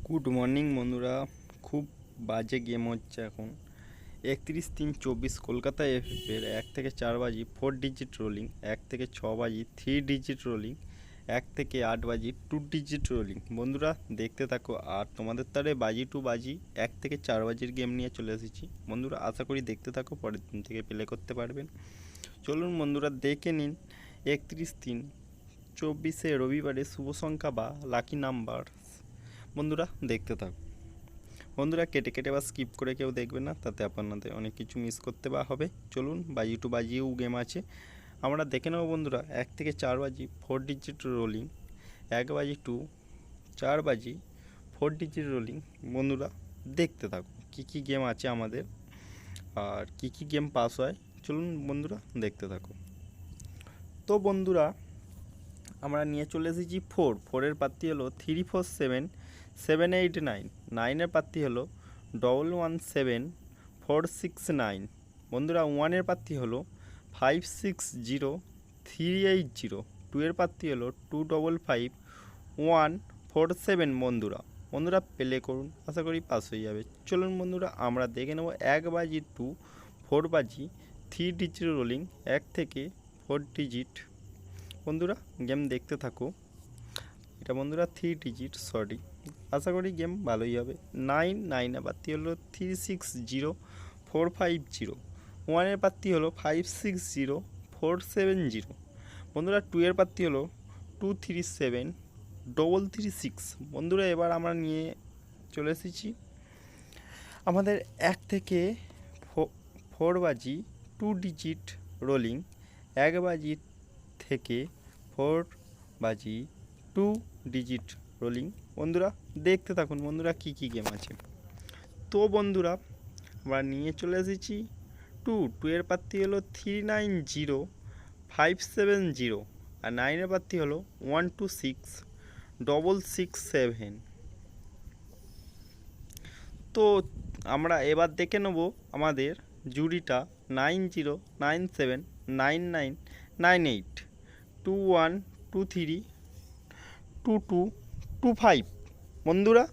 Good morning বন্ধুরা। খুব বাজে গেম হচ্ছে এখন। 31-3-24 কলকাতা এফের 1 থেকে 4 বাজি 4 ডিজিট রোলিং, 1 থেকে 6 বাজি 3 ডিজিট রোলিং, 1 থেকে 8 বাজি 2 ডিজিট রোলিং। বন্ধুরা দেখতে থাকো। আর তোমাদের তারে বাজি টু বাজি 1 থেকে 4 বাজির গেম নিয়ে চলে এসেছি। বন্ধুরা আশা করি দেখতে থাকো, পরের দিন থেকে প্লে করতে পারবেন। চলুন বন্ধুরা দেখে নিন 31-3-24 রবিবারে শুভ সংখ্যা বা লাকি নাম্বার। বন্ধুরা দেখতে থাকো। বন্ধুরা কেটে কেটে বা স্কিপ করে কেউ দেখবে না, তাতে আপনাদের অনেক কিছু মিস করতে বা হবে। চলুন বাজি টু বাজিও গেম আছে, আমরা দেখে নেব। বন্ধুরা 1 থেকে 4 বাজি 4 ডিজিট রোলিং, 1 বাজি 4 বাজি 4 ডিজিট রোলিং। বন্ধুরা দেখতে থাকো কি কি গেম আছে আমাদের আর কি কি গেম পাস হয়। চলুন বন্ধুরা দেখতে থাকো। তো বন্ধুরা আমরা নিয়ে চলে এসেছি 4-4-এর প্রার্থী হলো 347-789, 9-এর প্রার্থী হলো 117-469। বন্ধুরা 1-এর প্রার্থী হলো 560-380, 2-এর প্রার্থী হলো 255-147। বন্ধুরা প্লে করুন, আশা করি পাস হয়ে যাবে। চলুন বন্ধুরা আমরা দেখে নেব 1 বাজি 4 বাজি 3 ডিজিট রোলিং, 1 থেকে 4 ডিজিট। বন্ধুরা গেম দেখতে থাকো। এটা বন্ধুরা 3 ডিজিট, সরি। আশা করি গেম ভালোই হবে। 9-9-এর প্রার্থী হলো 360-450, 1-এর প্রার্থী হলো 560-470। বন্ধুরা 2-এর প্রার্থী হলো 237-336। বন্ধুরা এবার আমরা নিয়ে চলে এসেছি আমাদের 1 থেকে 4 বাজি 2 ডিজিট রোলিং, 1 বাজি থেকে 4 বাজি 2 ডিজিট রোলিং। বন্ধুরা দেখতে থাকুন বন্ধুরা কি কি গেম আছে। তো বন্ধুরা আমরা নিয়ে চলে এসেছি 2-2-এর প্রার্থী হলো 390-570, আর 9-এর প্রার্থী হলো 126-667। তো আমরা এবার দেখে নেব আমাদের জুরিটা 90-97-99-98, 21-23-22-25। বন্ধুরা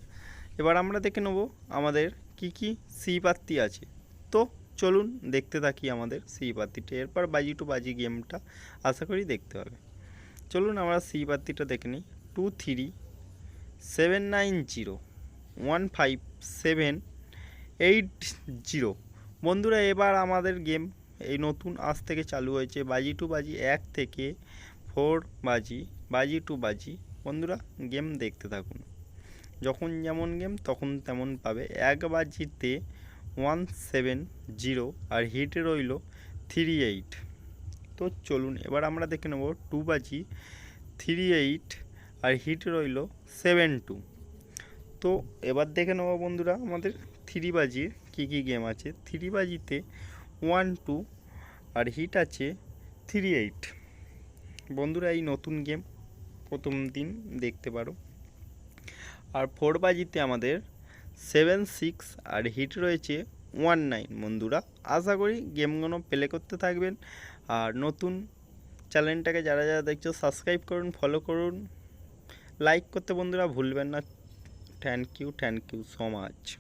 এবার আমরা দেখে নেব আমাদের কি কি সি প্রার্থী আছে। তো চলুন দেখতে থাকি আমাদের সি প্রার্থীটা, এরপর বাজি টু বাজি গেমটা আশা করি দেখতে হবে। চলুন আমরা সি প্রার্থীটা দেখে নিই। 23-790-157-8। বন্ধুরা এবার আমাদের গেম এই নতুন আজ থেকে চালু হয়েছে, বাজি টু বাজি 1 থেকে 4 বাজি বাজি টু বাজি। বন্ধুরা গেম দেখতে থাকুন, যখন যেমন গেম তখন তেমন পাবে। 1 বাজিতে 170 আর হিটে রইল 38। তো চলুন এবার আমরা দেখে নেব 2 বাজি 38 আর হিট রইল 72। তো এবার দেখে নেব বন্ধুরা আমাদের 3 বাজির কী কী গেম আছে। 3 বাজিতে 12 আর হিট আছে 38। বন্ধুরা এই নতুন গেম প্রথম দিন দেখতে পারো। আর 4 বাজিতে আমাদের 76 আর হিট রয়েছে 19। বন্ধুরা আশা করি গেমগুলো প্লে করতে থাকবেন। আর নতুন চ্যানেলটাকে যারা যারা দেখছো সাবস্ক্রাইব করুন, ফলো করুন, লাইক করতে বন্ধুরা ভুলবেন না। Thank you so much.